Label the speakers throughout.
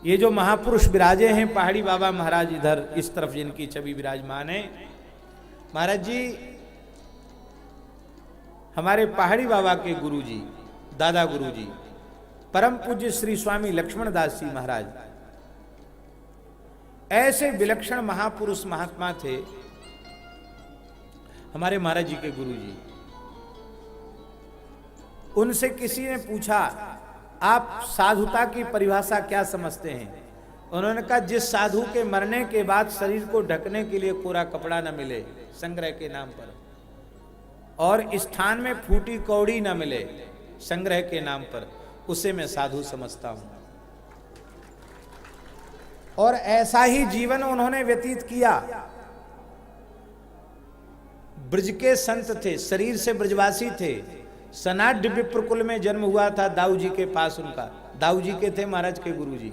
Speaker 1: ये जो महापुरुष विराजे हैं पहाड़ी बाबा महाराज, इधर इस तरफ जिनकी छवि विराजमान है, महाराज जी हमारे पहाड़ी बाबा के गुरु जी, दादा गुरु जी, परम पूज्य श्री स्वामी लक्ष्मण दास जी महाराज, ऐसे विलक्षण महापुरुष महात्मा थे हमारे महाराज जी के गुरु जी। उनसे किसी ने पूछा, आप साधुता की परिभाषा क्या समझते हैं? उन्होंने कहा, जिस साधु के मरने के बाद शरीर को ढकने के लिए कोरा कपड़ा न मिले संग्रह के नाम पर, और स्थान में फूटी कौड़ी न मिले संग्रह के नाम पर, उसे मैं साधु समझता हूं। और ऐसा ही जीवन उन्होंने व्यतीत किया। ब्रज के संत थे, शरीर से ब्रजवासी थे। सनाढ़ विप्रकुल में जन्म हुआ था दाऊ जी के पास उनका। दाऊ जी के थे महाराज के गुरु जी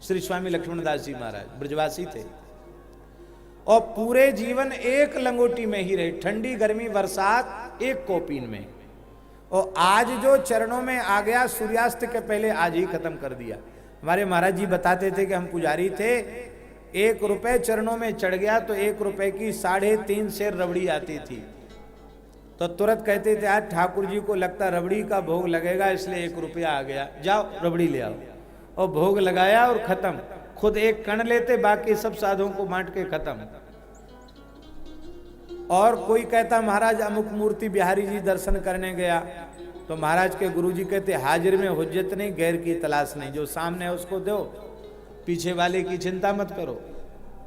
Speaker 1: श्री स्वामी लक्ष्मण दास जी महाराज, ब्रजवासी थे। और पूरे जीवन एक लंगोटी में ही रहे, ठंडी गर्मी बरसात एक कोपीन में। और आज जो चरणों में आ गया सूर्यास्त के पहले आज ही खत्म कर दिया। हमारे महाराज जी बताते थे कि हम पुजारी थे, 1 रुपए चरणों में चढ़ गया तो 1 रुपए की 3.5 सेर रबड़ी आती थी। तो तुरंत कहते थे, आज ठाकुर जी को लगता रबड़ी का भोग लगेगा इसलिए 1 रुपया आ गया, जाओ रबड़ी ले आओ। और भोग लगाया और खत्म। खुद एक कण लेते, बाकी सब साधुओं को बांट के खत्म। और कोई कहता महाराज अमुक मूर्ति बिहारी जी दर्शन करने गया, तो महाराज के गुरुजी कहते, हाजिर में हुज्जत नहीं, गैर की तलाश नहीं, जो सामने है उसको दो, पीछे वाले की चिंता मत करो।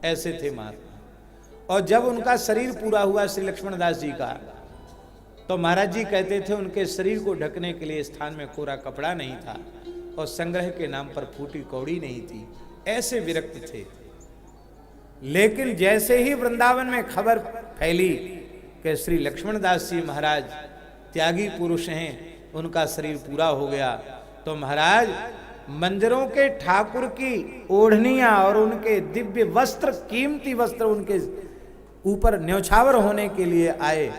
Speaker 1: ऐसे थे महात्मा। और जब उनका शरीर पूरा हुआ श्री लक्ष्मण दास जी का, तो महाराज जी कहते थे उनके शरीर को ढकने के लिए स्थान में कोरा कपड़ा नहीं था और संग्रह के नाम पर फूटी कौड़ी नहीं थी। ऐसे विरक्त थे। लेकिन जैसे ही वृंदावन में खबर फैली कि श्री लक्ष्मण दास जी महाराज त्यागी पुरुष हैं, उनका शरीर पूरा हो गया, तो महाराज मंदिरों के ठाकुर की ओढ़नियां और उनके दिव्य वस्त्र, कीमती वस्त्र उनके ऊपर न्यौछावर होने के लिए आए।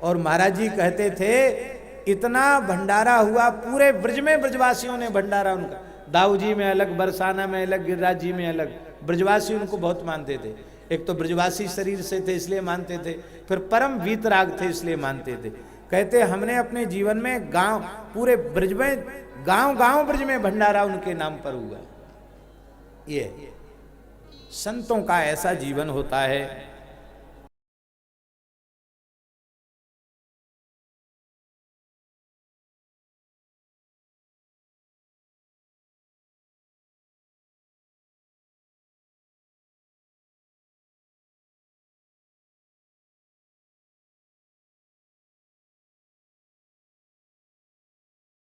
Speaker 1: और महाराज जी कहते थे, इतना भंडारा हुआ, पूरे ब्रज में ब्रजवासियों ने भंडारा उनका, दाऊ जी में अलग, बरसाना में अलग, गिरिराज जी में अलग। ब्रजवासी उनको बहुत मानते थे। एक तो ब्रजवासी शरीर से थे इसलिए मानते थे, फिर परम वीतराग थे इसलिए मानते थे। कहते हमने अपने जीवन में गांव, पूरे ब्रज में गांव ब्रज में भंडारा उनके नाम पर हुआ। ये संतों का ऐसा जीवन होता है।